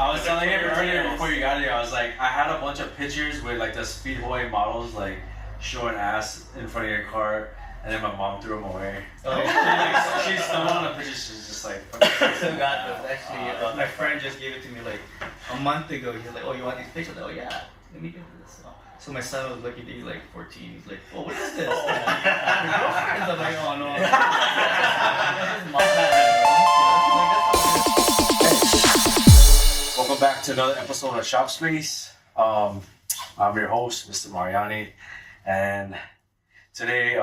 I was telling him earlier before you got here, I was like, I had a bunch of pictures with like the Speedway models like showing ass in front of your car, and then my mom threw them away. Oh. She stumbled on the picture, she's just like, I still got those. Actually, my friend just gave it to me like a month ago. He's like, oh, you want these pictures? Oh, yeah. Let me get this. So my son was looking at me like 14. He's like, oh, what is this? Your girlfriend? I'm like, oh, no. Welcome back to another episode of ShopSpace. I'm your host, Mr. Mariani, and today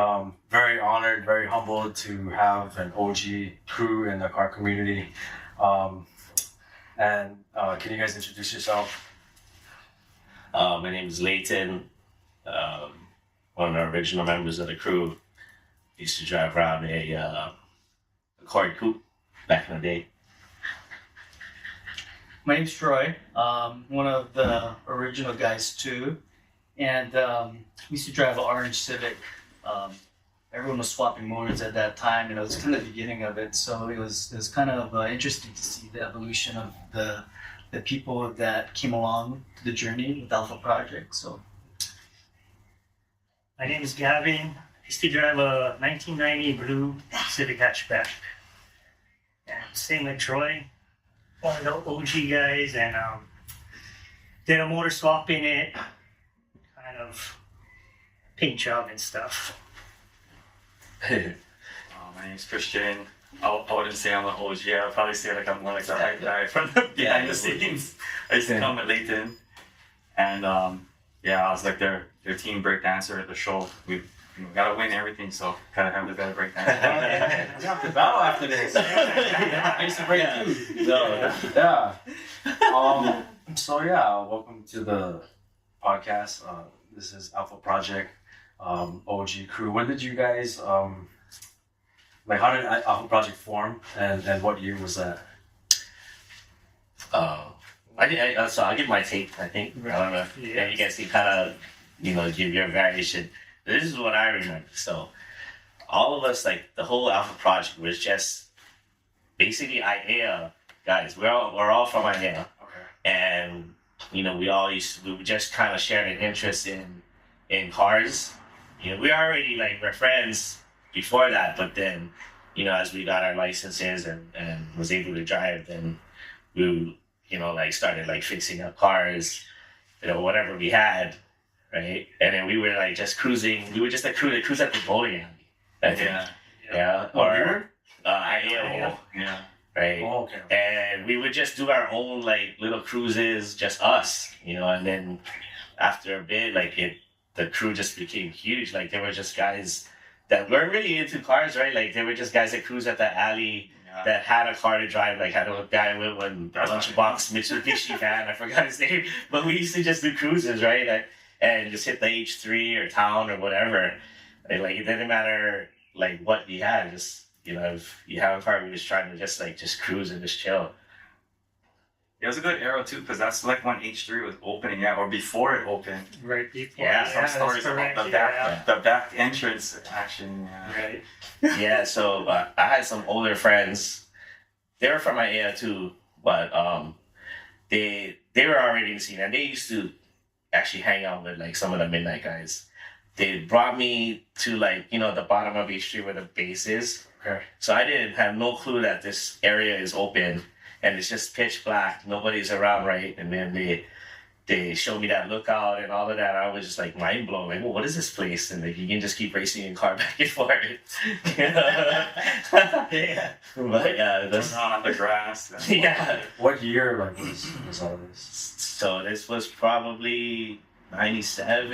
very honored, very humbled to have an OG crew in the car community. Can you guys introduce yourself? My name is Layton, one of the original members of the crew. Used to drive around a Accord Coupe back in the day. My name's Troy, one of the original guys too, and we used to drive an orange Civic. Everyone was swapping motors at that time, and it was kind of the beginning of it, so it was kind of interesting to see the evolution of the people that came along the journey with Alpha Project. So, my name is Gavin. I used to drive a 1990 blue Civic hatchback. And same with Troy, one of the OG guys, and did a motor swap in it, kind of paint job and stuff. My name's Christian. I wouldn't say I'm an OG. I'd probably say like I'm more like the hype guy from the behind the scenes. I used to come with Layton, and I was like their team break dancer at the show. We gotta win everything, so gotta have the better break dancer. We have to battle after this. I used to break too. Yeah. Welcome to the podcast. This is Alpha Project, OG crew. When did you guys how did Alpha Project form, and what year was that? So I'll give my take, I think. I don't know if you guys can kind of, give your variation. This is what I remember. So all of us, like the whole Alpha Project was just basically IAEA guys. We're all from IAEA. Okay. And, we just kind of shared an interest in cars. We already we're friends before that, but then, as we got our licenses and was able to drive, then we, started fixing up cars, whatever we had, right? And then we were just cruising. We were just a crew that cruised at the bowling alley, I think. Yeah. Or IAO. Yeah. Right. Oh, okay. And we would just do our own little cruises, just us, and then after a bit, the crew just became huge. There were just guys that weren't really into cars, right? There were just guys that cruised at the alley that had a car to drive. Had a guy with one lunchbox Mitsubishi van, I forgot his name, but we used to just do cruises, right? And just hit the H3 or town or whatever. It didn't matter what you had. Just if you have a car, we just trying to just cruise and just chill. It was a good era too, because that's when H3 was opening, or before it opened. Right before. Yeah, Some stories about the back entrance action. Right. Yeah, so I had some older friends. They were from my area too, but they were already in the scene, and they used to actually hang out with some of the midnight guys. They brought me to the bottom of H3 where the base is. Okay. So I didn't have no clue that this area is open. And it's just pitch black. Nobody's around, right? And then they showed me that lookout and all of that. I was just mind blown. Well, what is this place? And you can just keep racing your car back and forth. Yeah. But that's on the grass. Yeah. What year was all this? So this was probably 97.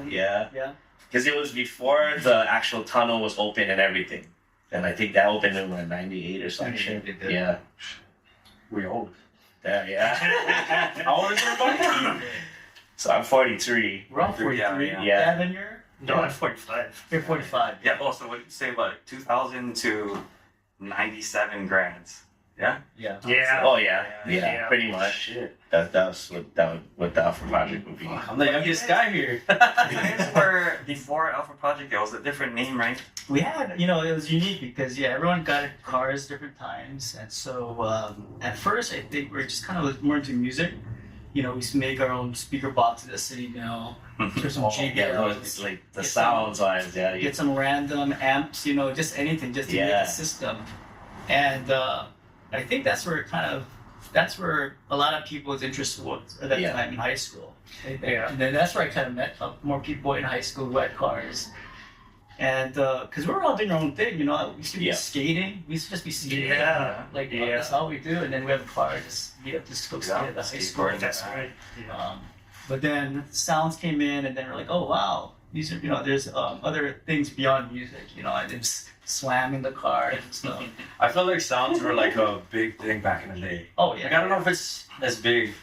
Yeah. Yeah. Because it was before the actual tunnel was open and everything. And I think that opened in 98 or something. Yeah. We old. Yeah. How old is everybody? So I'm 43. We're all 43. Yeah. Gavin, you're? No, I'm 45. You're 45. Yeah. Also, what you say about 2000 to 97 grads Yeah. Yeah. Oh yeah, yeah, Yeah. pretty much. Shit. That was what the Alpha Project would be. I'm the youngest guy here. You guys were before Alpha Project. There was a different name, right? We had, it was unique because everyone got cars different times, and so at first I think we were just kind of more into music. We used to make our own speaker box at the city mill. There's some Yeah, JBLs. it's like the Get sounds wise. Yeah, Get some random amps, just anything, just to make Yeah. a system. And I think that's where a lot of people's interest was at that Yeah. time in high school. Yeah. And then that's where I kind of met more people in high school who had cars. And because we were all doing our own thing, we used to be Yeah. skating. We used to just be skating. Yeah. That's all we do. And then we have a car, just meet up to go skate at the high school. skateboard. That's right. But then sounds came in, and then we're like, oh wow, these are there's other things beyond music. I just slamming the car and stuff. I feel like sounds were like a big thing back in the day. Oh Like, I yeah. don't know if it's as big.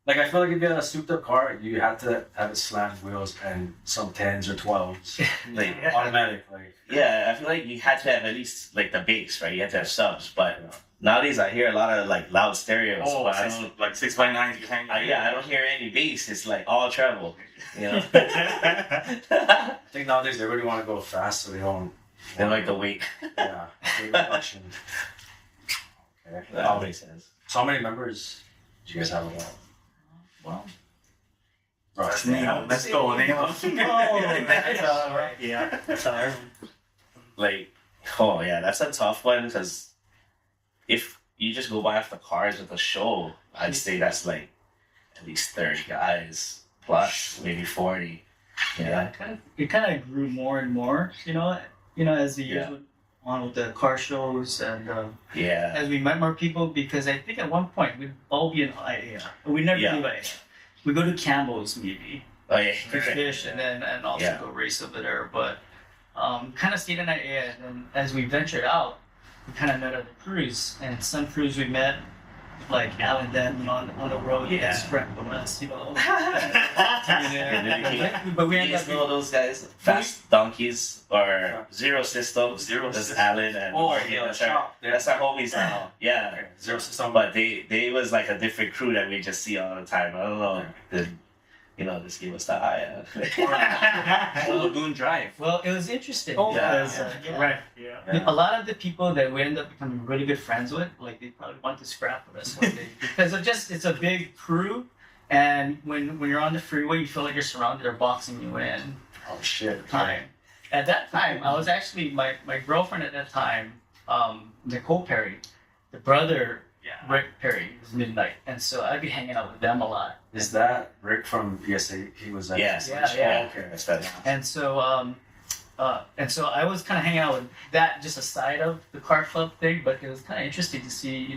Like, I feel like if you had a souped up car, you had to have it slammed wheels and some 10s or 12s. like Yeah. Automatic, like. yeah. I feel like you had to have at least like the bass, right? You had to have subs, but nowadays I hear a lot of like loud stereos. Oh, but I don't. like 6x9s behind. Yeah, I don't hear any bass. It's like all treble. I think nowadays they really want to go fast, so they don't. They like the weight. Yeah. big reduction. Okay. That makes sense. So how many members do you guys have about? Well, Right. Let's go. Name oh, that's all right. Yeah. That's all right. Like, oh yeah, that's a tough one because if you just go by off the cars at the show, I'd say that's like at least 30 guys plus maybe 40. Yeah. It kind of grew more and more. As the years Yeah. went on with the car shows and. Yeah. As we met more people, because I think at one point we'd all be in IA. We never Yeah. leave IA. We go to Campbell's maybe, Oh yeah. to fish, and also Yeah. go race over there. But kind of stayed in IA, and then as we ventured out, we kind of met other crews. And some crews we met, like Alan Denton on the road, Yeah. scrap with us, And then you keep- But we You ended guys up. know those guys? Fast Donkeys or Zero System. Zero That's System. Alan and Oh, Morgan. yeah, That's shop. our homies now. Yeah. Zero system. But they was like a different crew that we just see all the time. I don't know. Just gave us the eye. Old Lagoon Drive. Well, it was interesting Oh, because yeah. Right. Yeah. a lot of the people that we ended up becoming really good friends with, like they probably want to scrap with us one day because it's a big crew, and when you're on the freeway, you feel like you're surrounded. They're boxing you in. Oh shit. Time. At that time, I was actually my girlfriend at that time, Nicole Perry, the brother Yeah. Rick Perry was Midnight, and so I'd be hanging out with them a lot. Is that Rick from ESA? He was at Yeah. Yeah. Okay. That's better. And so I was kind of hanging out with that, just a side of the car club thing, but it was kind of interesting to see,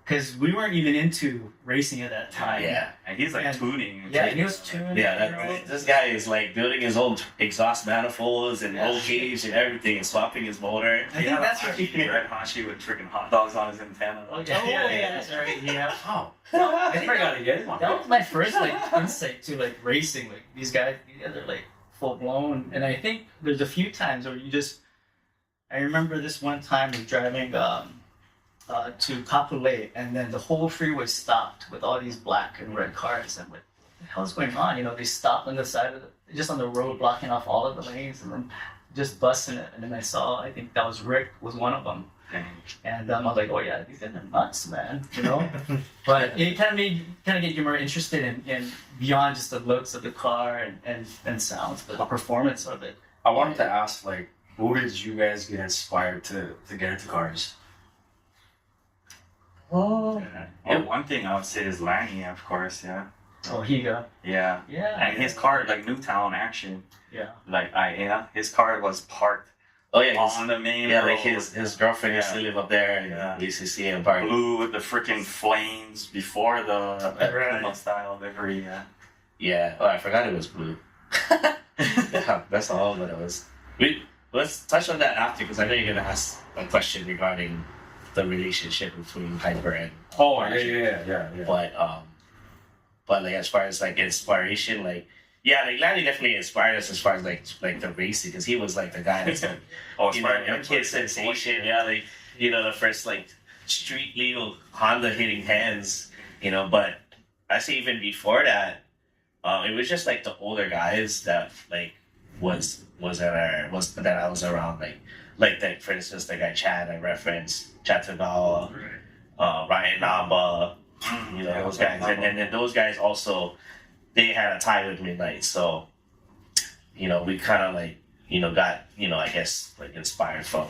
because we weren't even into racing at that time. Yeah. And he's like And- tuning. Yeah, and he was tuning. Yeah, this guy is like building his own exhaust manifolds and roll cage and everything and swapping his motor. I think that's what he he Red Hashi with freaking hot dogs on his antenna. Oh, yeah, that's right. Yeah. Oh. I I think forgot to get him on. that was my first insight to racing. Like these guys are like full blown, and I think there's a few times where I remember this one time we were driving to Kapolei, and then the whole freeway stopped with all these black and red cars. And what the hell's going on? They stopped on the side of just on the road, blocking off all of the lanes, and then just busting it. And then I think that was Rick was one of them. And I was like, oh yeah, these guys are nuts, man, But it kind of get you more interested in beyond just the looks of the car and sounds, but the performance of it. I wanted to ask, like, who did you guys get inspired to get into cars? Oh, Well, one thing I would say is Lanny, of course, yeah. oh, Higa. Yeah. Yeah. And his car, like Newtown Action, Yeah. his car was parked Oh yeah, on the main yeah, road. like his girlfriend used to live up there and Yeah. we used to see him park. Blue with the freaking flames before the Right. Puma style livery, yeah. Yeah. Oh, I forgot it was blue. Yeah, that's all that it was. Let's touch on that after because I know you're gonna ask a question regarding the relationship between Hyper and Oh, Archie. yeah. But like as far as like inspiration, like Lanny definitely inspired us as far as like the racing because he was like the guy that's like Oh, a kid sensation. Yeah, like the first like street legal Honda hitting hands, you know. But I say even before that, it was just like the older guys that like was that I was around, like that, for instance, the guy Chad I referenced, Chad Tagawa, Ryan Namba, you know, those guys, and then those guys also, they had a tie with Midnight, so you know, we kind of like, you know, got, you know, I guess like inspired from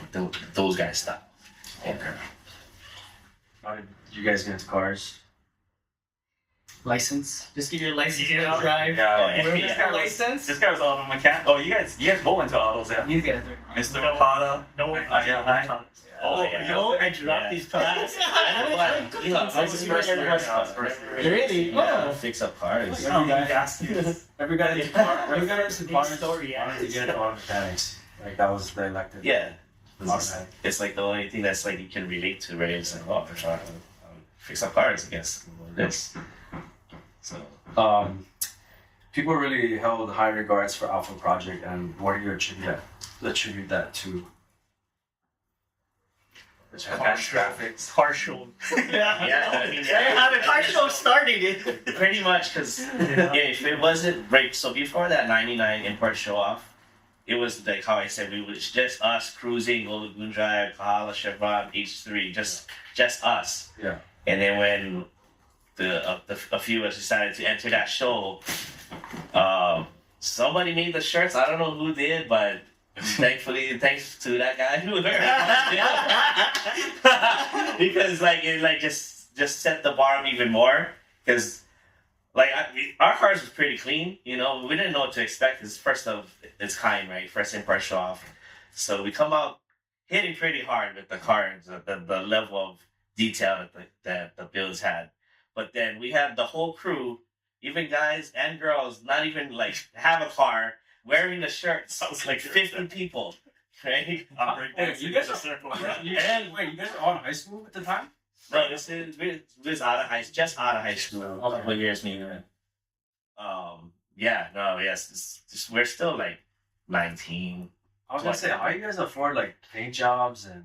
those guys' stuff. Okay. How did you guys get into cars? License. Just get your license Yeah. to drive. Yeah. Where Yeah. is your license? This guy was auto mechanic. Oh, you guys both into autos, yeah. You guys are. Mr. Okada. No, yeah. Oh, yeah. No, I dropped Yeah. these cars. You know, I was the first person. Really? Yeah, fix up cars. Every guy, Yes. every guy into cars, every guy into Big cars story, yeah. wanted to get into auto mechanics. Like that was the elective. Yeah, Automatic. it's like the only thing that's like you can relate to, right? It's like, oh, fix up cars, I guess. This. So. People really held high regards for Alpha Project, and what do you attribute that to? Advanced graphics. Partial. Yeah, I mean, How the car show started. pretty much, because if it wasn't right, so before that '99 import show off, it was like how I said, we was just us cruising Old Lagoon Drive, Kahala, Chevron, H3, just us. Yeah. And then when a few of us decided to enter that show, somebody made the shirts. I don't know who did, but thankfully, thanks to that guy who because like it like just set the bar up even more. Because like our cars was pretty clean, you know. We didn't know what to expect. It's first of its kind, right? First import show off. So we come out hitting pretty hard with the cars, the level of detail that the builds had. But then we had the whole crew, even guys and girls, not even like have a car, wearing the shirts. It's like 50 people, right? You guys are all in high school at the time? No, this was out of just out of high school. A couple of years maybe. Yes, we're still like 19. I was gonna say, how you guys afford like paint jobs and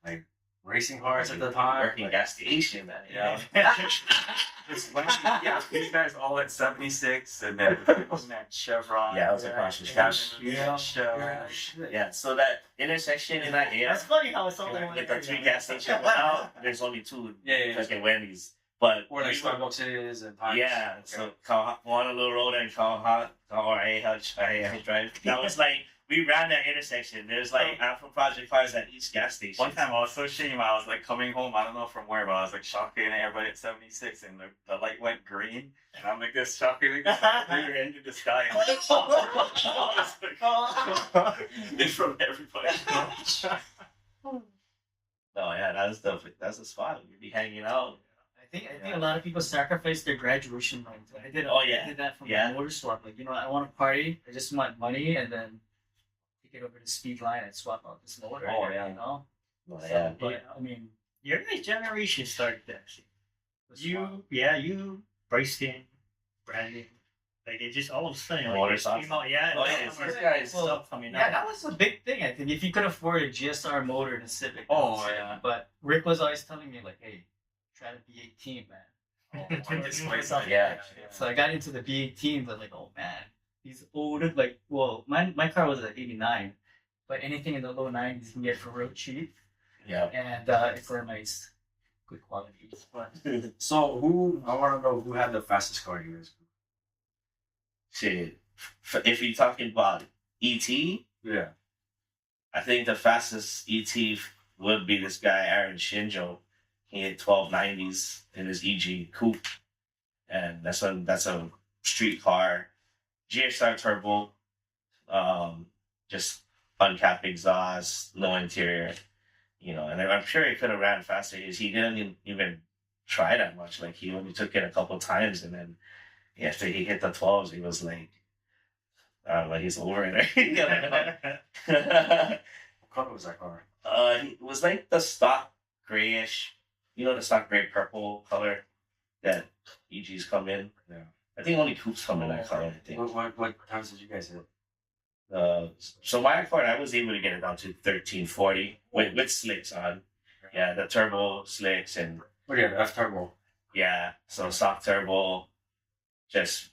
like racing cars at the time? Working gas station, man. Yeah. You guys all at 76, and then Chevron. Yeah, it was across the street. Yeah, so that intersection in that area, That's funny how it's all with the 3 gas stations, now there's only 2. Yeah. Like at Wendy's. But Or like Starbucks is and times. yeah, so Honolulu Road and Kaha or AH Drive. That was like, we ran that intersection. There's like Alpha Project cars at each gas station. One time I was so ashamed. I was like coming home. I don't know from where, but I was like shocking everybody at 76, and the light went green, and I'm like this shocking clear into the sky. And from everybody. Oh yeah, that's the spot. We'd be hanging out. I think a lot of people sacrifice their graduation money. I did that for my motor swap. Like, you know, I want to party. I just want money, and then take it over to Speed Line and swap out this motor. Oh, yeah. You know. Oh, So, yeah. but I mean, Your guys' generation started that shit. you. You, Bryson, Brandon. Like, it just all of a sudden, like, Motor it sauce. came out, yeah. Oh, yeah, these guys. Stuff coming Yeah, out. that was a big thing. I think if you could afford a GSR motor in a Civic. Oh, that's it. yeah. But Rick was always telling me like, "Hey, try the B18, man." Yeah. So I got into the B18s. I was like, "Oh man, these old like my car was an '89, but anything in the low '90s you can get for real cheap, Yeah. and it's a nice, good quality." But So I want to know who had the fastest car you guys? Shit. If you're talking about ET, Yeah. I think the fastest ET would be this guy Aaron Shinjo. He had 1290s in his EG coupe, and that's a street car, GSR turbo, just uncapped exhaust, no interior, you know. And I'm sure he could have ran faster. He didn't even try that much. Like, he only took it a couple times, and then after he hit the 12s, he was like, he's over it. What color was that car? It was like the stock grayish, you know, the stock gray purple color that EGs come in. Yeah. I think only coupes come in that color. I think. What times did you guys hit? So my Accord, I was able to get it down to 1340 with slicks on, Yeah, the turbo slicks and Oh yeah, the F turbo. yeah, so soft turbo, just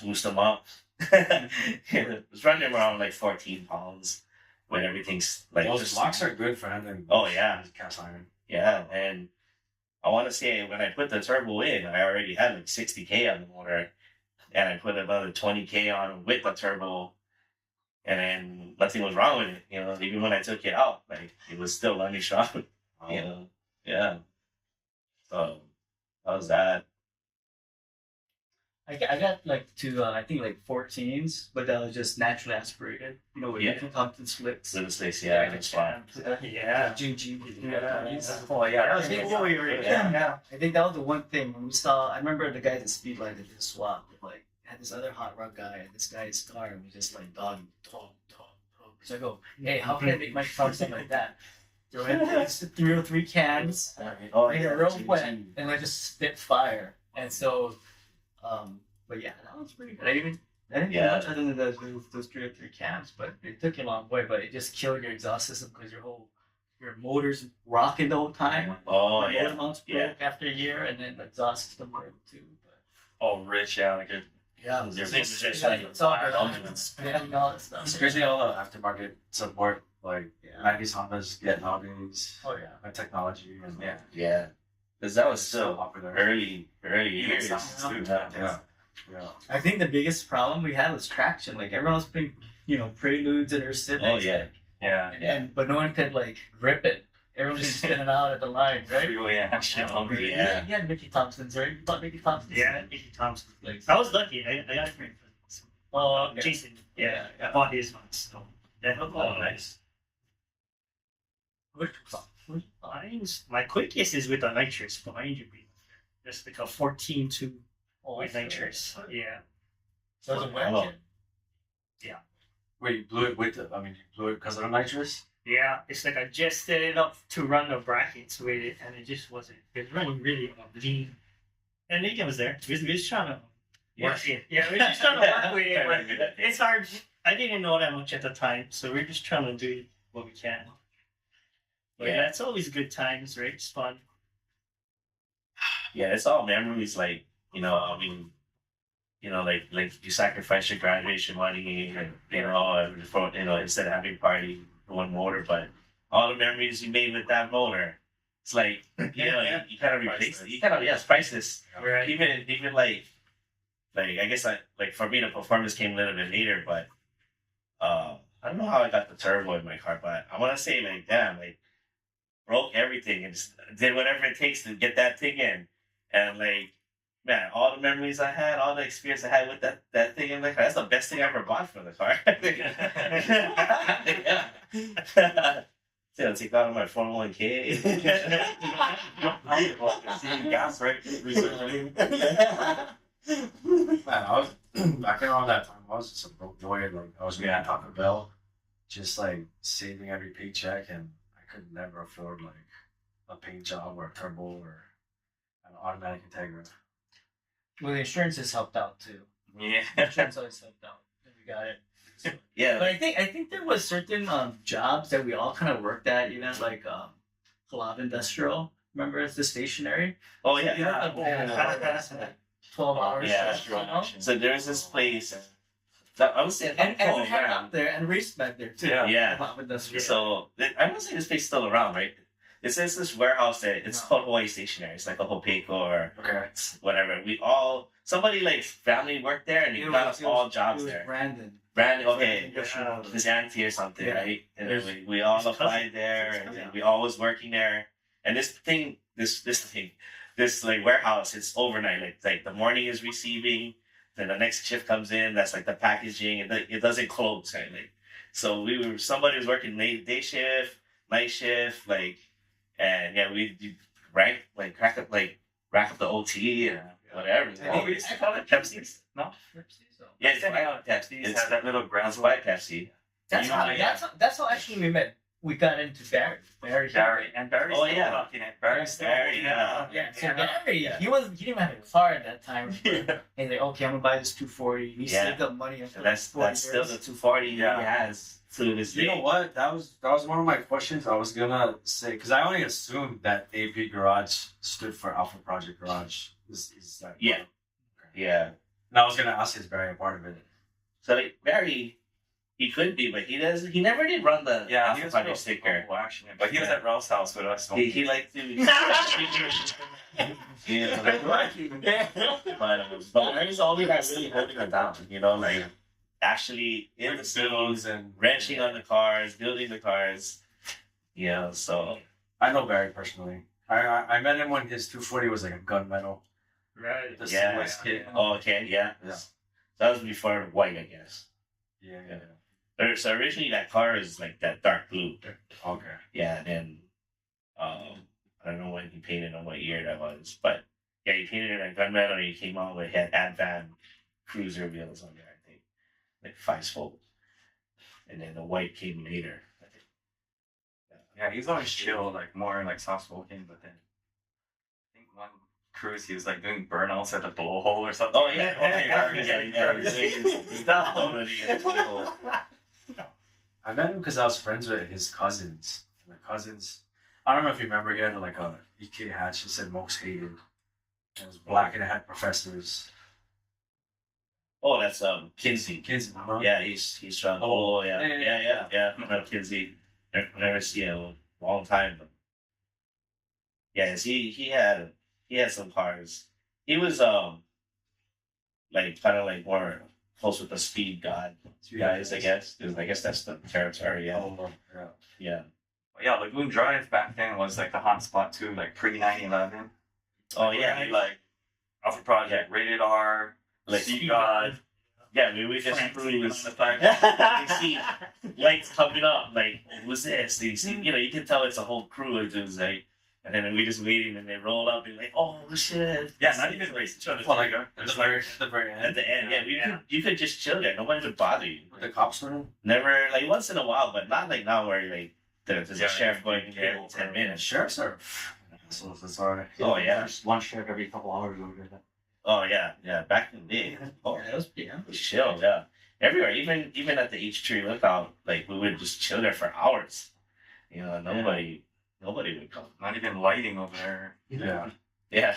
boost them up. It was running around like 14 pounds when everything's like Those just blocks are good for handling. Oh, yeah. cast iron. yeah, and I want to say when I put the turbo in, I already had like 60K on the motor, and I put another 20K on with the turbo, and then nothing was wrong with it. You know, even when I took it out, like it was still running strong. You know, yeah. So that was that. I got like to I think like 14s, but that was just naturally aspirated. You know, with Yeah. Compton splits. Little space, yeah, Yeah, that's fun. Yeah. GG. Oh yeah, That was that's big cool. boy right there. Yeah. I think that was the one thing when we saw. I remember the guys at Speedlight that did a swap. Like had this other hot rod guy, and this guy's car was just like dog. So I go, hey, how can I make my car something like that? Throw in 303 cans, Oh, make it real wet, and I just spit fire. And so, but yeah, that was pretty good. I didn't do much other than those 303 cans, but it took you a long way. But it just killed your exhaust system because your motor's rocking the whole time. Oh, My yeah. motor mounts broke after a year, and then the exhaust system broke too. But Oh, rich, yeah, like a yeah, Your things are just yeah, like it's all good. elements. Spinning all that stuff. It's crazy all the aftermarket support like Yeah. 90s Hondas get nowadays. Oh yeah. By technology and Yeah, because that was it's so still popular. early even years. sounds too. Yeah. Yeah. I think the biggest problem we had was traction. Like everyone was putting, preludes in their Civic. Oh yeah, Yeah. But no one could like grip it. Everyone was just spinning out at the line, right? Freeway action. Hungry. Yeah. You had Mickey Thompson's, right? You bought Mickey Thompson's. Yeah, Mickey Thompson. I was lucky. I got a friend. Oh, okay. Jason. Yeah, Yeah. I bought his once. So that helped oh out. nice. My quickest is with the nitrous behind you. Just like a 14-2 Oh, with nitrous. Yeah. So it was a wet Oh. kit. Wait, you blew it with the, you blew it because of the nitrous? Yeah, it's like I just set it up to run the brackets with it, and it just wasn't. It was running really lean. And Nathan was there. We was trying to work it. Yeah, we were just trying to work with it. But it's hard. I didn't know that much at the time, so we're just trying to do what we can. But Yeah. that's always good times, right? It's fun. Yeah, it's all memories. Like like you sacrifice your graduation money, and instead of having a party for one motor, but all the memories you made with that motor, it's like you kind of replace it. You kind of it's priceless. Right. Even like I guess like for me the performance came a little bit later, but I don't know how I got the turbo in my car, but I want to say like damn, like broke everything and just did whatever it takes to get that thing in, and like man, all the memories I had, all the experience I had with that thing in the car, that's the best thing I ever bought for the car. Yeah, take that on my 401k. Gas, right? Man, I was back around that time. I was just a broke boy. Like I was getting Taco Bell, just like saving every paycheck, and I could never afford like a paint job or a turbo or an automatic Integra. Well, the insurance has helped out too. Yeah. The insurance always helped out. We got it. Yeah, But I think there was certain jobs that we all kind of worked at, like Collab Industrial. Remember, it's the stationery. oh You yeah. know, 12 hours. Yeah. you know? So there's this place that I would say And we had up there and raced back there too. Yeah. Collab Industrial. So I would say this place is still around, right? It says this warehouse that it's called Hawaii Stationery. It's like a Hopeco or Okay. whatever. Somebody like family worked there and they got us all jobs it was there. Brandon. Brand okay. Industrial. His auntie or something, Yeah. right? And then we all his cousin. applied there, His and cousin. then we all was working there. And this like warehouse, it's overnight. Like the morning is receiving, then the next shift comes in. That's like the packaging, and it doesn't close, kind of like. So somebody was working late day shift, night shift, like, and yeah, we rack up the OT and whatever. Oh, we used to call it Pepsi. No? Yeah, it's Pepsi Pepsi. has that little ground It's white Pepsi. That's You know, how yeah. that's how actually we met we got into Barry. Barry's Oh, still yeah. rocking it. Barry's still Barry, rocking it. yeah. So Barry, he didn't even have a car at that time. Yeah. And like, okay, I'm gonna buy this 240. He Yeah. saved up money after That's 40 still years. the 240 Yeah. he has to this day. You know what? That was one of my questions. I was gonna say because I only assumed that AP Garage stood for Alpha Project Garage. Is that Yeah. Yeah. And I was gonna ask, is Barry a part of it? So like Barry, he could be, but he doesn't. He never did run the Yeah, he Alpha was Project real sticker. humble, actually. But he was Yeah. at Ralph's house with us. So He liked to. Yeah, but Barry's always like really holding it down. You know, like actually in the scenes and wrenching on the cars, building the cars. You know, so I know Barry personally. I met him when his 240 was like a gunmetal. Right. The Yeah. seamless kit. oh, okay, yeah. Yeah. So that was before white, I guess. Yeah. So originally that car is like that dark blue. Okay. Yeah, and then I don't know when he painted on what year that was, but yeah, he painted it on gunmetal and he came out with had Advan cruiser wheels on there, I think. Like 5-spoke. And then the white came later. I think. yeah, he's always chill, like more like soft spoken. But then I think one cruise he was like doing burnouts at the blowhole or something. Oh yeah, I met him because I was friends with his cousins. My cousins, I don't know if you remember, he had like a EK hatch that said most hated. It was black and it had professors. Oh, that's Kinsey. Kids, huh? Yeah, he's from. Oh yeah, yeah. From Kinsey. Never seen him in a long time. But yeah, he had some cars. He was like kind of like more close with the speed god guys, I guess. 'Cause I guess that's the territory. Yeah, Oh, yeah. yeah. But yeah, Lagoon Drive back then was like the hot spot too, like pre 9/11. Oh yeah, like Alpha Project, Rated R, like Sea God. yeah. We just Frank cruise. sleeping on the side. You see lights coming up. Like what's this? You see, you can tell it's a whole crew. It was like, and then we just waiting, and they roll up and like, oh shit. Yeah, not even race each other. Well, like at the very At end. the end, yeah, you could just chill there. Nobody would bother you. With the cops were in. Never, like once in a while, but not like now where like there's Yeah, a sheriff going in there in yeah. 10 minutes. Sheriffs are. So that's alright. Oh yeah, Just one sheriff every couple hours over there. oh yeah. Back in the day, oh Yeah, that was yeah. it was chill, yeah. Everywhere, even at the H3 lookout, like we would just chill there for hours. You know, nobody would come. Not even lighting over there. Yeah. Yeah,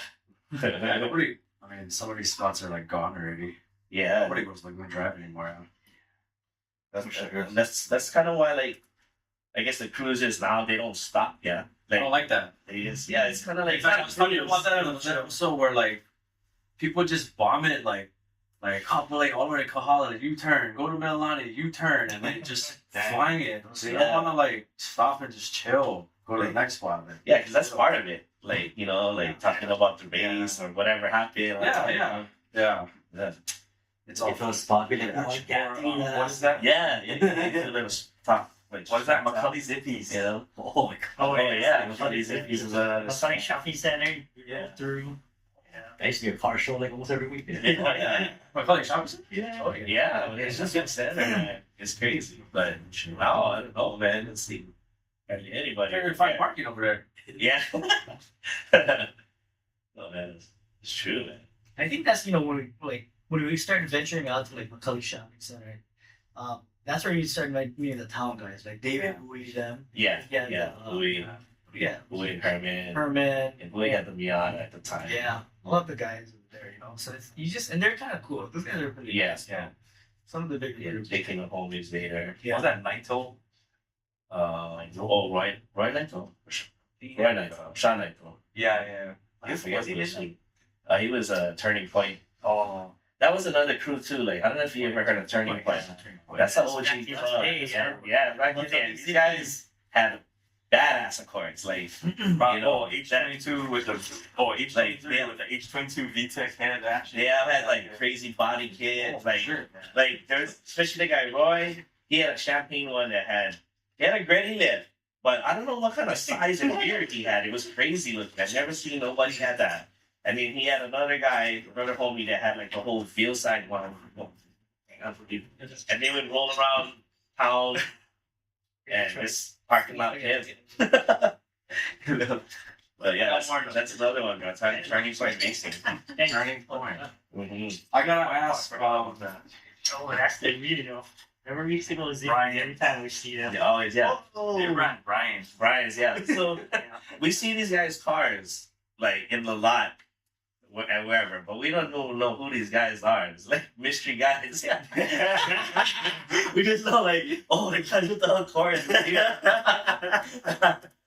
Yeah, nobody. I mean, some of these spots are like gone already. yeah. Nobody goes Lagoon Drive anymore. That's kind of why, like, I guess the cruises now they don't stop. Yeah, I don't like that. they just it's kind of like In fact, I was talking about that in that episode where like people just bomb it like hop like all the way to Kahala, U-turn, go to Mililani, U-turn, and then just Dang. flying it. So you Yeah. don't want to like stop and just chill, go to the next spot. Then. yeah, because that's part of it. Like like talking about the race or whatever happened. Yeah. Yeah. It's all If it was popular, What is that? Yeah, yeah. Little talk. Like, What is that? Macaulay Zippies. You know? oh my god. Oh yeah. Funny Zippies is A funny shopping center. Yeah. Through. I used to be a car show like almost every weekend. Yeah. My colleague shops. Yeah. Oh yeah. It's just good standard, man. It's crazy. But now I don't know, man. Let's see. Anybody. You're gonna find parking over there. Yeah. Oh man, it's true, man. I think that's when we started venturing out to like McCully Shopping Center. That's where you started like meeting the town guys like David, Bowie, them. Yeah. Yeah, Yeah. Louis. Yeah. Louis and Herman. Herman. And Louis had the Miata at the time. Yeah, I love the guys over there. So and they're kind of cool. Those guys are pretty. Yes. Nice, Some of the big Yeah, groups. they came up homies later. Yeah. Was that Naito? Roy Naito? Roy Naito. Sean Naito. Yeah. I Was forget he who was in he. He was a Turning Point. Oh. That was another crew too. Like I don't know if you ever heard of Turning Point. That's an OG Back in the club. days, Yeah, back in the day. These guys had badass Accords. Like H22 with the H23 Like, with the H22 VTEC head action. they all had like crazy body kits. Like there's especially the guy Roy. He had a champagne one that had a gritty lip, but I don't know what kind of size and beard he had. It was crazy looking. I've never seen nobody had that. I mean, he had another homie that had like the whole field side one. And they would roll around town and this parking lot hit. But yeah, that's another one. That's turning point racing. Turning point. Mm-hmm. I gotta ask. Oh, that's the video. Remember we used to go Zippy every time we see them. Yeah, always, yeah. Oh, They ran Brian's. Brian's, yeah. So we see these guys' cars like in the lot and wherever, but we don't know who these guys are. It's like mystery guys. Yeah. We just know like, oh, the guys with the cars.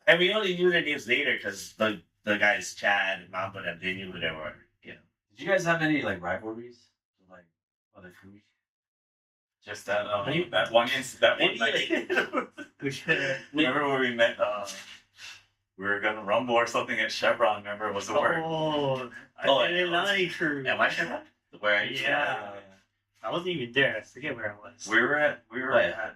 And we only knew their names later because the guys Chad and Mamba, that they knew who they were. Yeah. Did you guys have any like rivalries with like other crews? Just that that one incident. That one Maybe, night. Remember when we met? We were gonna rumble or something at Chevron. Remember, it was the word. Oh, Oh, I didn't like her. Am I sure? Where are you? Yeah. I wasn't even there. I forget where I was. We were at yeah. at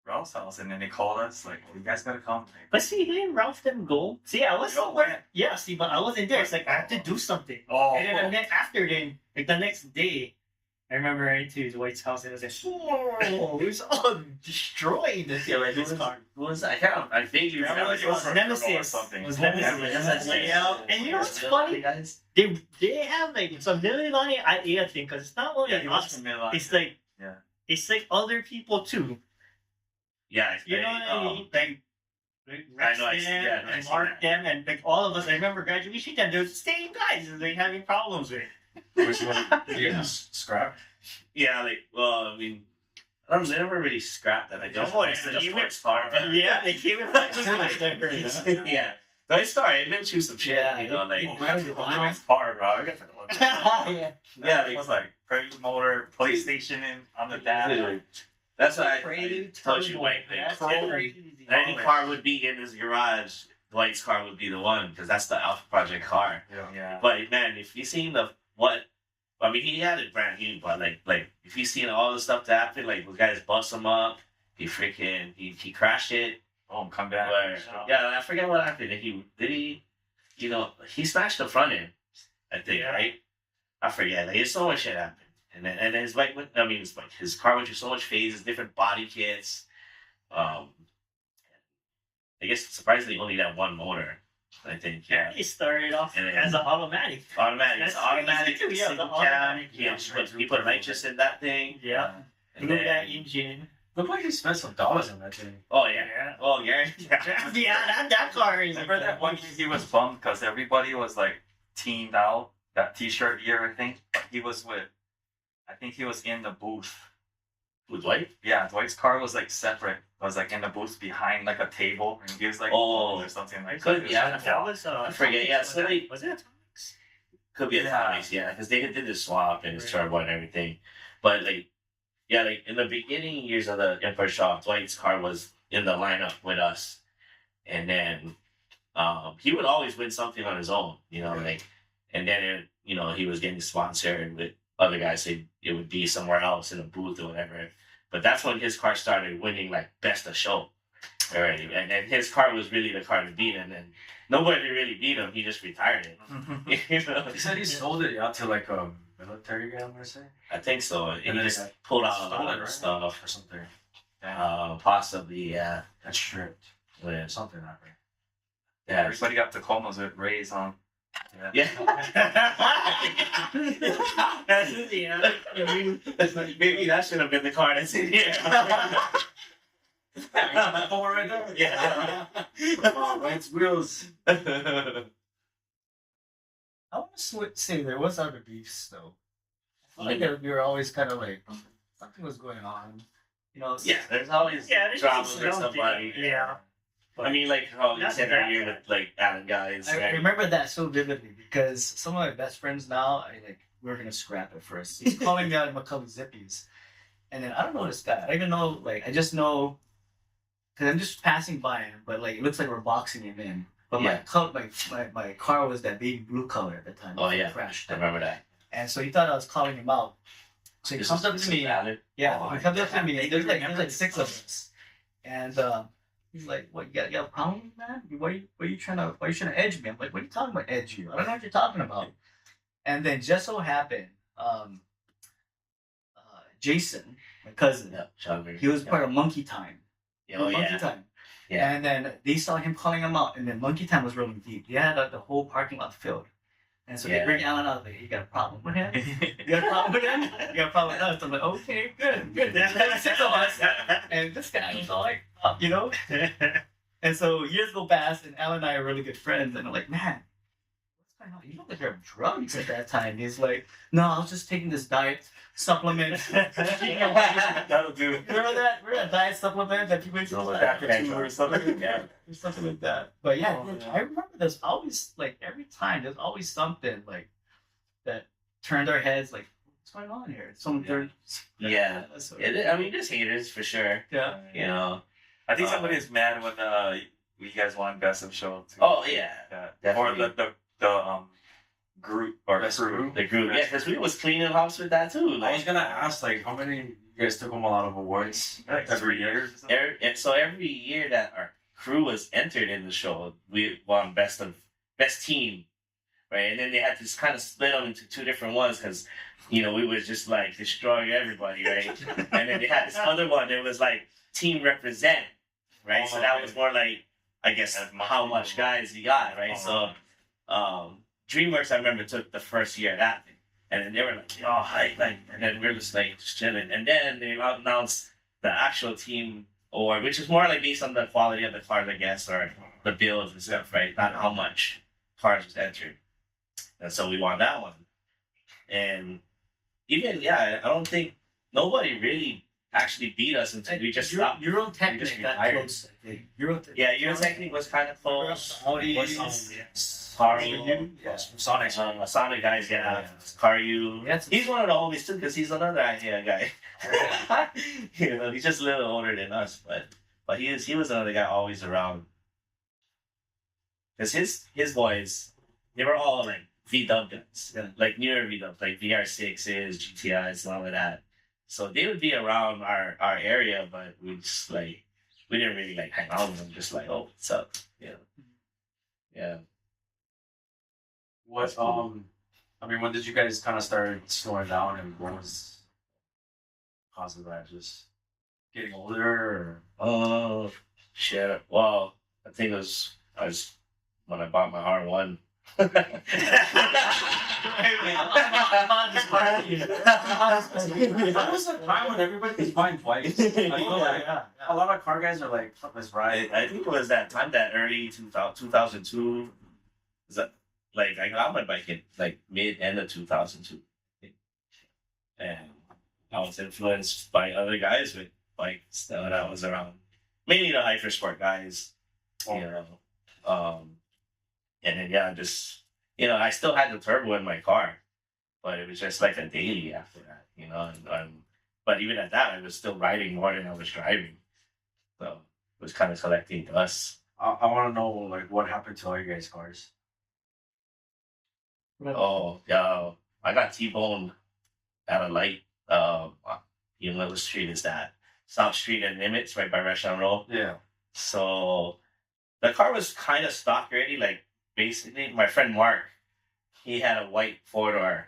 Ralph's house, and then they called us like, "You guys gotta come." But see, didn't Ralph them go? See, I was No, when? yeah. See, but I wasn't there. It's like I have to do something. Oh, And then after then, like the next day, I remember I went to his wife's house and it was like, oh, it was all destroyed. Yeah, like his car. Who was I can't. I vaguely remember. It was Nemesis. or something. It was Nemesis. Nemesis. Yeah. And you know what's funny? guys? They have like some Mililani idea thing because it's not only Yeah, he was us. from Milan. It's like Yeah. it's like other people too. Yeah, You know what I mean? Like I know, I Rex see- them yeah, I and see Mark that. them and like all of us. I remember graduation time. They're the same guys and they having problems with. Which one? You guys scrap? Yeah, like, well, I mean, I don't know, they never really scrapped that. I guess Oh, it's it's a even- sports car. but- Yeah, they came in like Yeah. But I started, I've been through some shit, you know, like, It's hard, bro. I got to look. yeah. yeah, It like, was like Prelude motor, PlayStation in on the dash. that's why I Prelude, told you, turbo, like, that's if crazy. any car would be in his garage, Dwight's car would be the one, because that's the Alpha Project car. Yeah. But man, if you seen I mean, he had it brand new, but like if you seen all the stuff that happened, like those guys bust him up, he crashed it. Oh, come back. Where, yeah, I forget what happened. He smashed the front end, I think, Yeah. right? I forget. Like, so much shit happened, and his bike went. I mean, his car went through so much phases, different body kits. I guess surprisingly only that one motor. I think, yeah. It started off And then- as an automatic. Automatic, That's it's automatic. crazy too, yeah, the single automatic, cab. yeah. He put nitrous in that thing. Yeah. And Blew then- that engine. Look like he spent some dollars on that thing. Oh yeah. Oh yeah. Yeah, that car is. Remember that one year he was bummed because everybody was like teamed out that T-shirt year, I think. He was I think he was in the booth. With Dwight? Yeah, Dwight's car was like separate. It was like in the booth behind like a table, and he was like, Oh. or something like Could that. be, yeah. That was. I forget, yeah, so they- Was it Atomics? Could be Yeah. Atomics, yeah, because they did the swap and his Right. turbo and everything. But like, yeah, like in the beginning years of the Empire Shop, Dwight's car was in the lineup with us, and then he would always win something on his own, you know, like, and then he was getting sponsored with other guys. So it would be somewhere else in a booth or whatever. But that's when his car started winning like best of show already, and his car was really the car to beat, and then nobody really beat him. He just retired it. You know? He said he sold it out to like a military guy, I'm gonna say. I think so. And And he then just it pulled out a Stole lot it, of right? stuff. Or something. Possibly, yeah. That's stripped. Yeah. Something happened. Yeah. Everybody got Tacomas with Rays on. Yeah. Yeah. Maybe that should have been the car that's in here. right there. Yeah. It's wheels. I want to say there was other beefs though. I feel like we were always kind of like something was going on. You know. Yeah, there's always There's dramas just with something. somebody. Yeah. I mean, like how you Not said that earlier bad. with like Adam guys. I Right? remember that so vividly because some of my best friends now, we were gonna scrap it first. He's calling me out in McCullough Zippies, and then I don't know this guy. I don't even know. Like I just know because I'm just passing by him, but like it looks like we're boxing him in. But Yeah. my car was that baby blue color at the time. Oh, before it yeah. crashed. I remember that. And so he thought I was calling him out. So he This comes is- up this to is me. valid. Yeah, Oh, he comes up to I me. vaguely There's remember like this. 6 of us, and he's like, "What? You got a problem, man? Why are you trying to edge me?" I'm like, "What are you talking about, edge you? I don't know what you're talking about." And then just so happened, Jason, my cousin, Yeah, Chubby. he was part of Monkey Time, Oh Monkey yeah. Time. Yeah. And then they saw him calling him out, and then Monkey Time was rolling deep. They had the whole parking lot filled. And so they Yeah. bring Alan out, like, you got a problem with him? You got a problem with him? You got a problem with us? I'm like, okay, good. There's 6 of us. And this guy was all like, you know? And so years go past, and Alan and I are really good friends. And I'm like, man, what's going on? You don't think you're on drugs at that time. He's like, no, I was just taking this diet supplement. That'll do. Remember that? Remember that diet supplement that people used to Or something. Yeah. or something like that. But yeah, Oh, yeah. I remember there's always like every time there's always something like that turned our heads like, what's going on here? Yeah. So, I mean, there's haters for sure. yeah. You know. I think somebody is mad when you guys won Best of Show too. Oh yeah. Yeah. Or Definitely. the group or Best crew. group. The group. Yeah, because we was cleaning house with that too. I was Like, gonna ask, like, how many you guys took home a lot of awards? Like 3 years or something. so every year that our crew was entered in the show, we won best team, right? And then they had to kind of split them into 2 different ones because, you know, we was just like destroying everybody, right? And then they had this other one that was like team represent, right? So that was more like, I guess, how much guys you got, right? So, DreamWorks, I remember, took the first year of that thing. And then they were like, oh, hype, like, and then we were just like chilling. And then they announced the actual team award, which is more like based on the quality of the cars, I guess, or the builds and stuff, right? Not how much cars was entered. And so we won that one. And even, yeah, I don't think nobody really actually beat us until we just stopped. Euro You just Technic got retired. close, I think. Euro Yeah, Eurotechnic was kind of close. Sonic. Sonic guys, yeah. Caru. Yeah, it's- He's one of the homies too, because he's another idea guy. You know, he's just a little older than us, but he was another guy always around. Because his boys, they were all like VW guys, like newer VW, like VR6s, GTIs, and all of that. So they would be around our area, but we just like we didn't really like hang out with them. Just like, oh, what's up? You know. Yeah. What I mean, when did you guys kind of start slowing down, and what was the cause of that? Just getting older, or Oh shit! Well, I think it was when I bought my R1. that was a time when everybody was buying twice. I feel like a lot of car guys are like, "Fuck this ride." I think it was that time, that early 2002. Is that like I got my bike in like end of 2002, and I was influenced by other guys with bikes that I was around, mainly the hypersport guys, you know. And then yeah, just I still had the turbo in my car, but it was just like a daily after that, but even at that, I was still riding more than I was driving, so it was kind of collecting dust. I want to know, like, what happened to all your guys' cars. Oh, yeah. I got T-boned at a light. What street is that? South Street and Nimitz, right by Restaurant Row. Yeah. So the car was kind of stock already. Like, basically, my friend Mark, he had a white 4-door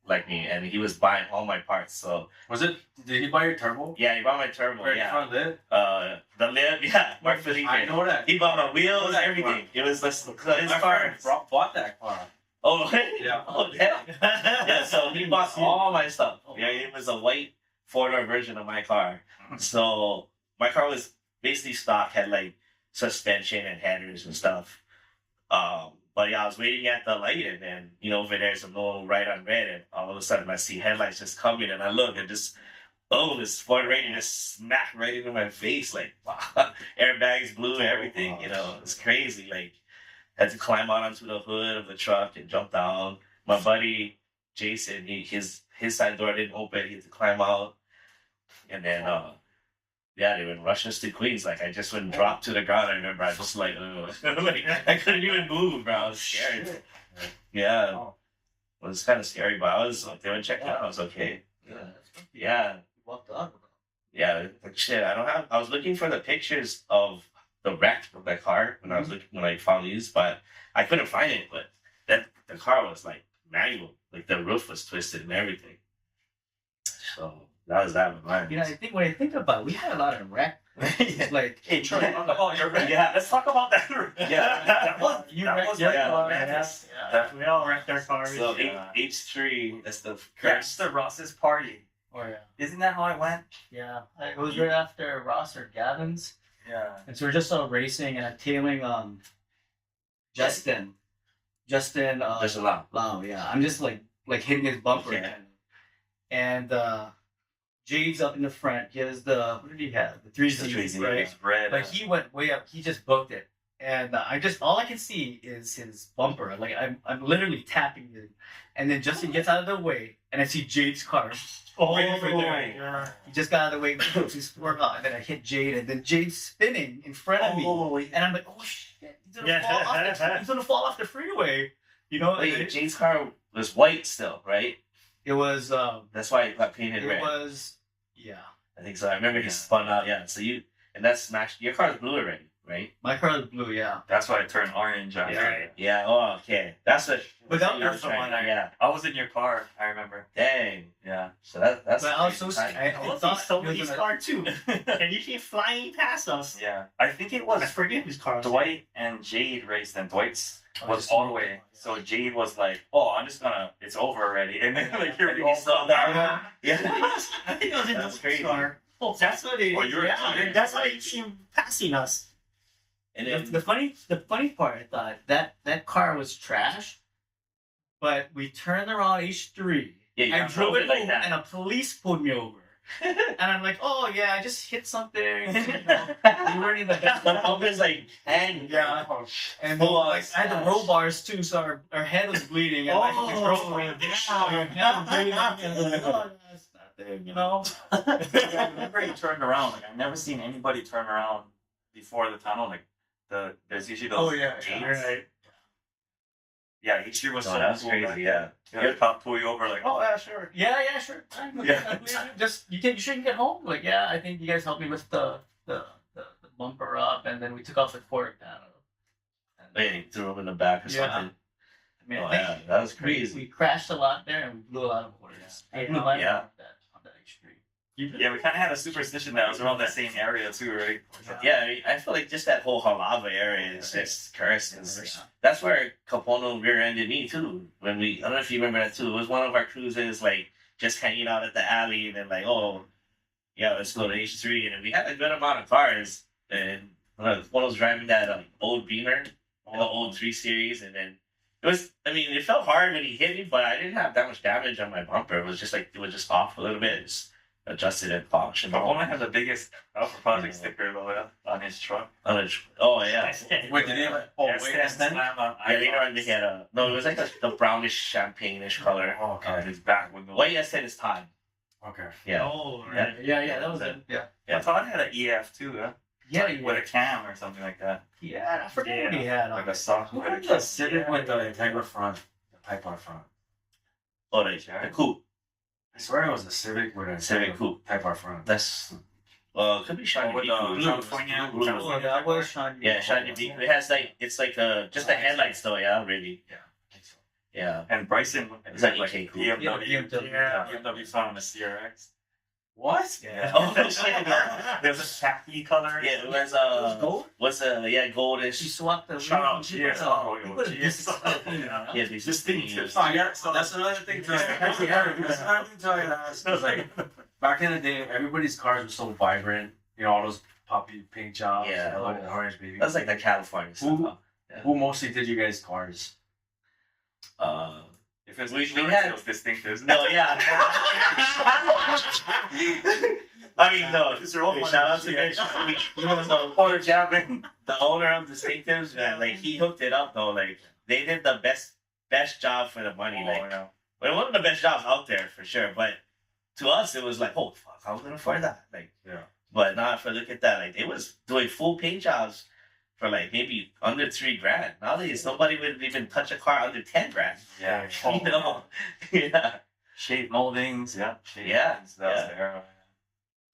like me, and he was buying all my parts. So Did he buy your turbo? yeah, he bought my turbo. Or Yeah. front lid? The lid, yeah. Mark Felipe. I know that. He bought my wheels, that everything. It was his My car. friend bought that car. Oh, Yeah. Oh, yeah. Yeah, so he bought all my stuff. Yeah, it was a white 4-door version of my car. So my car was basically stock, had like suspension and headers and stuff. But yeah, I was waiting at the light, and then over there's a little right on red, and all of a sudden I see headlights just coming, and I look and just this Ford Ranger just smacked right into my face, like airbags blew and everything. It's crazy. Like, had to climb out onto the hood of the truck and jump down. My buddy Jason, his side door didn't open. He had to climb out, and then they would rush us to Queens. Like, I just wouldn't drop to the ground. I remember I was like, like I couldn't even move, bro. I was scared. Yeah, it was kind of scary, but I was like, they would check it out. I was okay. Yeah. Walked up. Yeah, like shit. I was looking for the pictures of the wreck of that car when I found these, but I couldn't find it. But the car was like manual, like the roof was twisted and everything. So that was that with mine. I think when I think about it, we had a lot of wreck It's like, Hey, Troy, talk about your red. Yeah. Let's talk about that. Yeah. that was you that wrecked was your like car, madness. Yeah, we all wrecked our cars. So Yeah. H3, that's the That's the Ross's party. oh yeah, Isn't that how I went? yeah. It was right after Ross or Gavin's, Yeah. and so we're just racing and I'm tailing Justin. Justin There's a lot. Lau, yeah. I'm just like hitting his bumper. Yeah. And Jade's up in the front. He has what did he have? The 3Z, right? It's red. Like he went way up. He just booked it. And all I can see is his bumper. Like I'm literally tapping it. And then Justin gets out of the way and I see Jade's car. Oh, right in front of me. yeah. He just got out of the way to swerve out. And then I hit Jade and then Jade's spinning in front of me. And I'm like, oh shit, he's gonna fall off the freeway. You know? Wait, Jane's car was white still, right? It was That's why it got painted it red. was yeah. I think so. I remember he Yeah. spun out. Yeah. So and that's smashed. Your car's blue already, right? My car was blue, yeah. That's why it turned orange after. Yeah. Yeah. Oh, okay. That's what. But that- you were That's the trying- one Yeah. I was in your car, I remember. Dang. Yeah. So that's. But I was so crazy. I I was thought so he was his gonna- car too. And you came flying past us. Yeah. I think it I was forget whose car. Dwight and Jade raced and Dwight's Oh, was just- all the way. So Jade was like, oh, I'm just gonna, it's over already. And then like, here And we he all saw saw that. that. Yeah. I think it was in That's the crazy. car. Oh, that's what it Oh, is. you were- Yeah, that's why you came passing us. And The, then the funny part, I thought that car was trash, but we turned around H3. yeah, you I drove it like home, that. and a police pulled me over. And I'm like, oh yeah, I just hit something. You know, we weren't in the best. The bumper's like hanging. Yeah. And Full on I had the roll bars too, so our head was bleeding. And like, we drove away. Our head was bleeding. And we're like, oh, that's nothing, you know. I remember he turned around. Like, I've never seen anybody turn around before the tunnel. Like, there's usually those. Oh yeah, gates. yeah. Right. Yeah, H3 was Oh, so that's cool crazy. back Yeah. then. The cop pull you over, like, oh, yeah, sure. Yeah, sure. Yeah. I believe you. Just you shouldn't get home. Like, yeah, I think you guys helped me with the bumper up, and then we took off the quarter panel. And, Wait, he threw him in the back or Yeah. something. I mean, Oh, I think yeah, that was we crazy. crashed a lot there, and we blew a lot of quarters. I blew mine Yeah. on that H3. Yeah, we kind of had a superstition that it was around that same area, too, right? Yeah, I mean, I feel like just that whole Halava area is just cursed. That's where Capono rear-ended me too. When I don't know if you remember that too. It was one of our cruises, like just hanging out at the alley, and then like, oh, yeah, let's go to H3, and we had a good amount of cars. And one was driving that old Beamer, the old 3 Series, and then it was. I mean, it felt hard when he hit me, but I didn't have that much damage on my bumper. It was just like it was just off a little bit. Just adjusted and polished. But Owen had the biggest Alpha Project sticker, though, yeah, on his truck. Oh yeah. Wait, did he have? Oh, Yeah, wait, Stan S10? Slam on Yeah, later iPhone. on they had the was like the brownish champagne-ish color. Oh, On okay. his back window. White S10 is Todd. Okay. Yeah. Oh, Yeah. right. Yeah, that was it. Yeah. Yeah, Todd had an EF, too, huh? Yeah, With a cam or something like that. I forget what he had. Like a soft Who with a had cam. the Civic with the Integra front, the pipe on front? Oh, the coupe. I swear it was the Civic with a Civic coupe. Type R front. That's it could be Shiny with B. the coupe. California. Blue. Oh, that was Sean. Yeah, Shiny B. It has it's like just the headlights though. Yeah, really. Yeah, I think so. Yeah. And Bryson It's like like EK coupe. BMW. Yeah, BMW. Yeah, BMW found on the CRX. What? Yeah. Oh shit. Yeah. There's a khaki color. Yeah, it was Gold? what's She goldish. swapped the. Shout out she GS put, Auto, you yo, put a GS disc- Auto, yeah. Yeah, these Distinctive. Oh, yeah, so that's another thing. That's another thing to ask. Because like back in the day, everybody's cars were so vibrant. You know, all those poppy pink jobs. Yeah. yellow and orange baby. That's like the California stuff. Who- huh? Who mostly did you guys cars? If it's We insurance, had- it was distinctive. No, yeah. I mean, no. Shout out to Mitch. He was the owner jamming. The owner of Distinctives, man. Like he hooked it up though. Like they did the best job for the money. Like yeah. well, one of the best jobs out there for sure. But to us, it was like, oh fuck, I was gonna afford that. Like Yeah. But not for look at that. Like they was doing full paint jobs for like maybe under $3,000. Nowadays, nobody would even touch a car under $10,000. Yeah. You know? Yeah. Shape moldings, yeah. Shape Yeah, moldings, that was yeah. the era.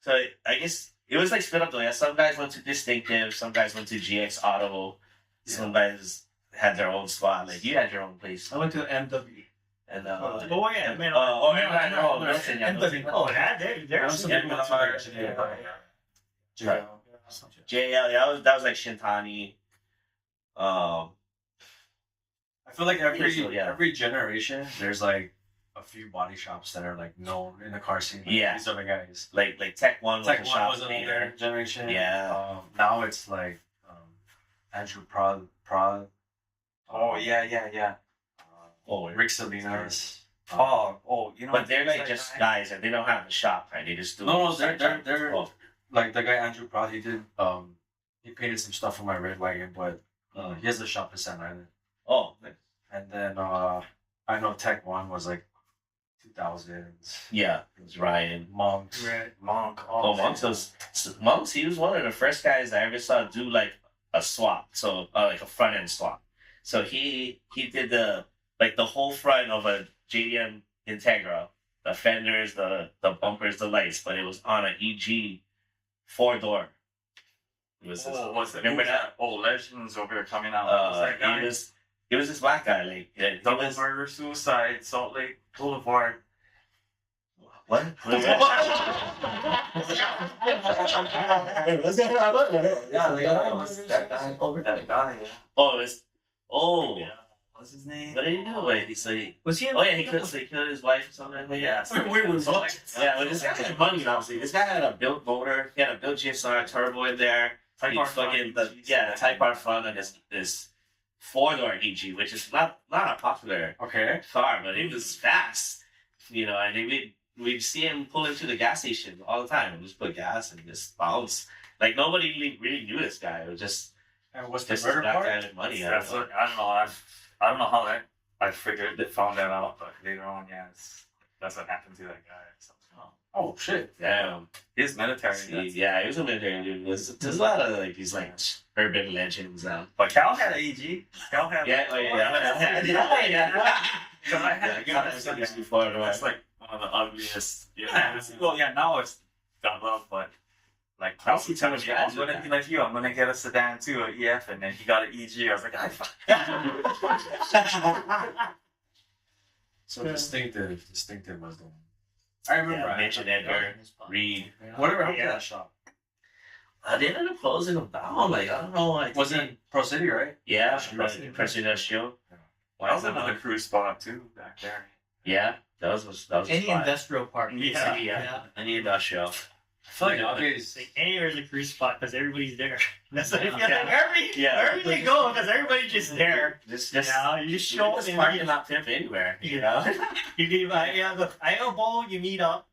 So I guess it was like split up though. Yeah, some guys went to Distinctive, some guys went to GX Auto, some guys had their own spot. Like you had your own place, I went to MW. and Oh, yeah, man. Milton, yeah, MW. Milton. Oh, that, they're That was some Yeah, big that's modifiers. right. Yeah. JL, yeah, that was like Shintani. I feel like Yeah. every generation there's like a few body shops that are like known in the car scene. Like, Yeah. these are the guys. like Tech One was Tech a One shop was another leader. generation. Yeah. Now it's like Andrew Prod. Oh yeah. Rick Salinas. You know. But they're like that just guy? guys and they don't have a shop, right? They just do No, they're Oh, like the guy Andrew Prod. He did he painted some stuff for my Red Wagon, but he has a shop in Staten Island. oh, And then I know Tech One was like 2000s. yeah, it was Ryan. Monks. Right. Monk. Oh, Monks, he was one of the first guys I ever saw do like a swap, so like a front end swap. So he did the whole front of a JDM Integra, the fenders, the bumpers, the lights, but it was on an EG 4-door. It was What's it? remember that? Oh, Legends over here coming out. What's that guy? He was this black guy, like he Double was, Murder Suicide, Salt Lake Boulevard. what? That guy, yeah. Oh, Yeah. What's his name? what did he do? Wait, Was he? oh yeah, he killed his wife or something like that. Yeah. Wait, was Yeah, but this guy had money, obviously. This guy had a built motor. He had a built GSR turbo in there. Type He R fucking front, the Type R front and this 4-door EG, which is not a popular Okay. car, but it was fast. You know, and we'd see him pull into the gas station all the time and just put gas and just bounce. Like nobody really knew this guy. It was just And what's the this murder black part? guy with money. I That's don't know. what, I don't know. I don't know how I found that out, but later on, yeah, that's what happened to that guy. So, Oh shit. Damn. he's military. Yeah, he was a military dude. There's a lot of like these like urban legends out. But Cal had an AG. Cal had. Yeah, oh yeah. Because I had Before, That's like one of the ugliest. Yeah. Well, yeah. Now it's done up, but like I Cal see was telling too me, much I'm gonna guys be like you. I'm gonna get a sedan too, an EF, and then he got an EG. I was like, I fuck. So distinctive was the one. I remember. Yeah, Mitch and Edgar, Reed. Whatever happened Yeah. to that shop? They ended up closing them down. Like I don't know. Like Wasn't Pro City, right? yeah, Right. Press Industrial. That was another cruise spot too back there. Yeah, that was Any fun. industrial park. Yeah. Yeah, any industrial. I feel like Yeah. nowadays. Like anywhere's a cruise spot because everybody's there. That's what I feel Yeah. like. Wherever they go, because everybody's just there. Just Yeah, you just show up this and parking you, lot pimp anywhere. You know. you leave. I elbow, you meet up,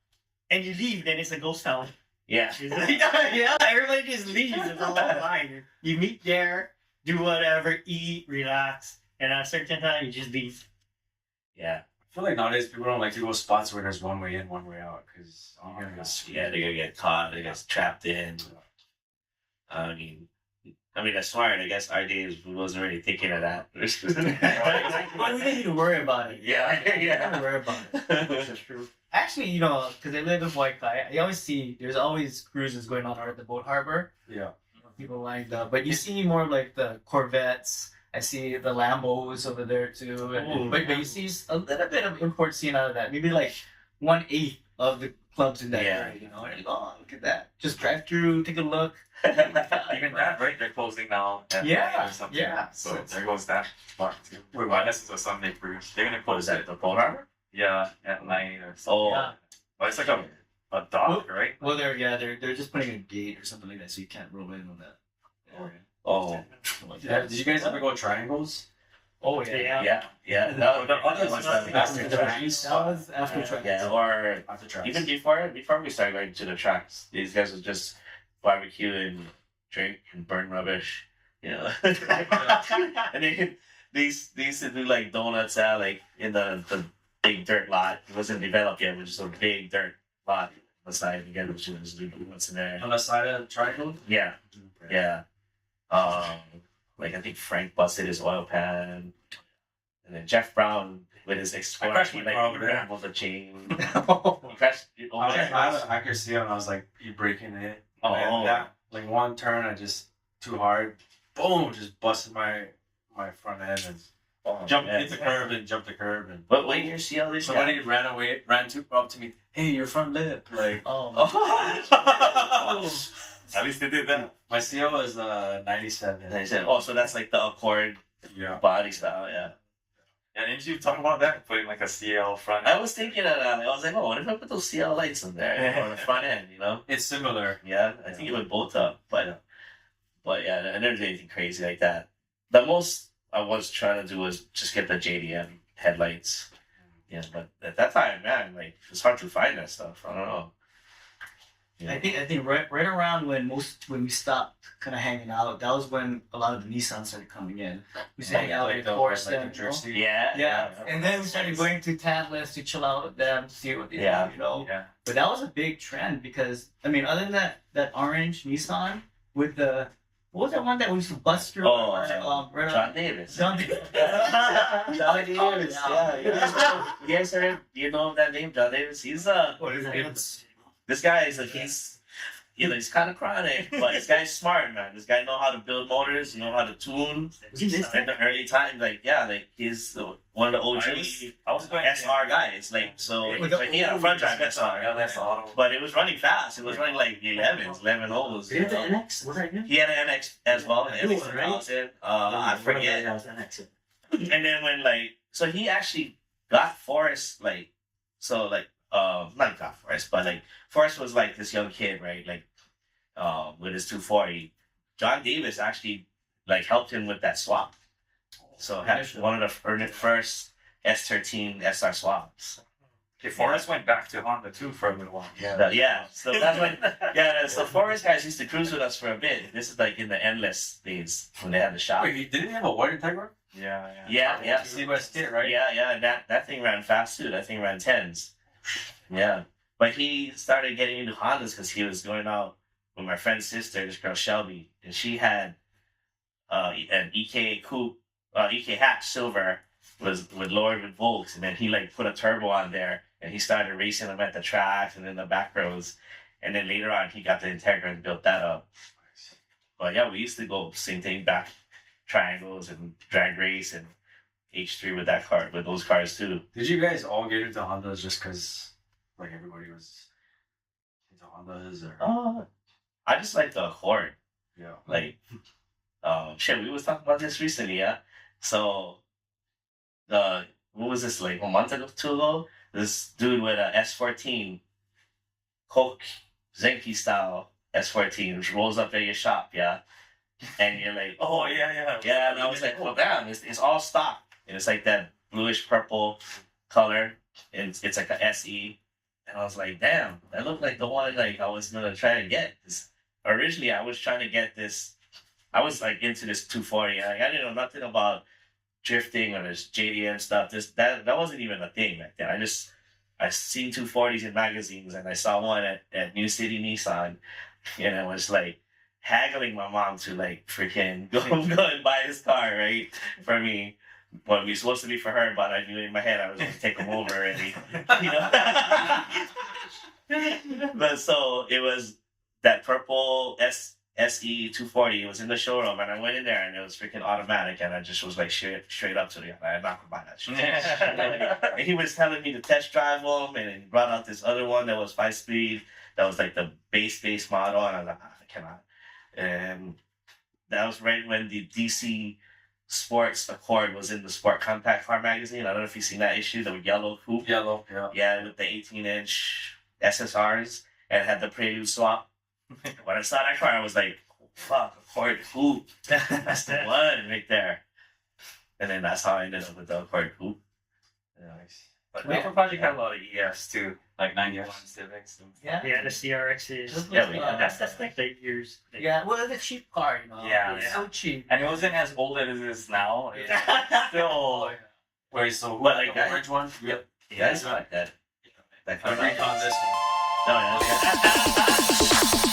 and you leave. Then it's a ghost town. Yeah. It's like, yeah, everybody just leaves. It's all fine. You meet there, do whatever, eat, relax, and at a certain time you just leave. Yeah. I feel like nowadays people don't like to go spots where there's one way in, one way out, because you're gonna get Yeah, they're gonna get caught. They get trapped in. I mean, that's smart. I guess our days we wasn't really thinking of that. But we didn't need to worry about it. Yeah, We didn't yeah. worry about it. That's true. Actually, because I live in Waikiki, I always see there's always cruises going on at the boat harbor. Yeah. People lined up, but you see more like the Corvettes. I see the Lambos over there too, but you see a little bit of import scene out of that. Maybe like 1/8 of the clubs in that Yeah. area. You know, and you go, oh, look at that. Just drive through, take a look. Even that, right? They're closing now. at Yeah, night or something. yeah. So there goes that spot too. Wait, Well, this is a Sunday cruise. They're gonna What close is that? it. The Pole Harbor? Yeah, at night or something. Oh, Yeah. But it's like a dock, right? Well, they're just putting a gate or something like that, so you can't roll in on that area. oh, Yeah. Did you guys ever go triangles? Oh yeah. No, The other one's one's after the That was after Yeah. tracks. yeah, or After tracks. even before we started going to the tracks, these guys would just barbecue and drink and burn rubbish, you know. And they used to do like donuts out like in the big dirt lot. It wasn't developed yet, it was just a big dirt lot on the side. You guys would just do donuts in there. On the side of the triangle? Yeah, yeah. Like I think Frank busted his oil pan, and then Jeff Brown with his Explorer, crashed he my like car over there. rambled the chain. He crashed over there. I could see it, and I was like, you breaking it. Oh. And that, like one turn, I just too hard, boom, just busted my front end and jumped, hit the curb and jumped the curb, and But when you see all this, somebody ran up to me. Hey, your front lip, like. Oh, Oh. At least they did that. My CL was 97. And they said, oh, so that's like the Accord Yeah. body style, yeah. Yeah, didn't you talk about that? Putting like a CL front. I was thinking of that. I was like, oh, what if I put those CL lights in there on the front end, you know? It's similar. Yeah, I think it would bolt up, but yeah, I never did anything crazy like that. The most I was trying to do was just get the JDM headlights. Yeah, but at that time, man, like it's hard to find that stuff. I don't know. Yeah. I think right around when we stopped kind of hanging out, that was when a lot of the Nissan started coming in. We used to hang out Like in the Forest, like and, the Jersey. yeah, and then we started going to Tantalus to chill out with them, see what they Yeah. do, you know. Yeah. But that was a big trend because I mean, other than that orange Nissan with the what was that one that we used to bust through? Oh, right John Davis. John John Davis, yeah. You guys heard? You know that name, John Davis? He's What is it? this guy is like he's kind of chronic, but this guy's smart, man. This guy know how to build motors, know how to tune. In the early time, he's one of the OG I was going SR guys. Like so, but he had a front drive SR. Yeah, that's auto. But it was running fast. It was running like 11 O's. Did the NX? Was that good? He had an NX as well. It was, right? 1000. I forget. That was NX. And then when so he actually got Forrest not got Forrest, but Forrest was like this young kid, right? With his 240. John Davis actually helped him with that swap. So had one of the first S13 SR swaps. Okay, Forrest went back to Honda too for a little while. So that's when so Forrest guys used to cruise with us for a bit. This is in the endless days when they had the shop. Wait, didn't he have a white Integra? Yeah. C-West kit, right? Yeah, that thing ran fast too. That thing ran 10s. Yeah. But he started getting into Hondas because he was going out with my friend's sister, this girl Shelby, and she had an EK coupe, EK hatch silver was with lowered with Volks, and then he put a turbo on there and he started racing them at the track and in the back rows. And then later on he got the Integra and built that up. But yeah, we used to go same thing back triangles and drag race and H3 with those cars too. Did you guys all get into Hondas just because everybody was into Hondas or? I just like the Accord. Yeah. Shit, we was talking about this recently, yeah. So, what was this a month ago, 2 ago? This dude with a S14, Coke Zenki style S14, which rolls up at your shop, yeah. And you're like, oh yeah. yeah. And I was like, well, damn, it's all stock, and it's like that bluish purple color, and it's like a SE. And I was like, damn, that looked like the one I was gonna try to get. Originally, I was trying to get this. I was into this 240. I didn't know nothing about drifting or this JDM stuff. That wasn't even a thing back then. I seen 240s in magazines, and I saw one at New City Nissan, and I was haggling my mom to freaking go and buy this car, right, for me. Well, it was supposed to be for her, but I knew in my head I was going to take him over already, But so it was that purple SE 240. It was in the showroom, and I went in there, and it was freaking automatic, and I just was straight up to the guy, I'm not going to buy that shit. And he was telling me to test drive them, and he brought out this other one that was 5-speed, that was the base model, and I was like, I cannot. And that was right when the DC Sports Accord was in the Sport Compact Car magazine. I don't know if you've seen that issue, the yellow coupe. Yellow, yeah. Yeah, with the 18-inch SSRs, and it had the Prelude swap. When I saw that car, I was like, oh, fuck, Accord coupe. That's the one right there. And then that's how I ended up with the Accord coupe. Nice. But Nova Project had a lot of ES too, like 91 Civics. Yeah. Yeah, the CRXs. Yeah, That's like 8 years. Yeah, well, the cheap car, Yeah, it's so cheap. And it wasn't as old as it is now. It's still. Wait, so What, the that? orange one? Yeah, it's like that. That I car. recon this one. No, yeah.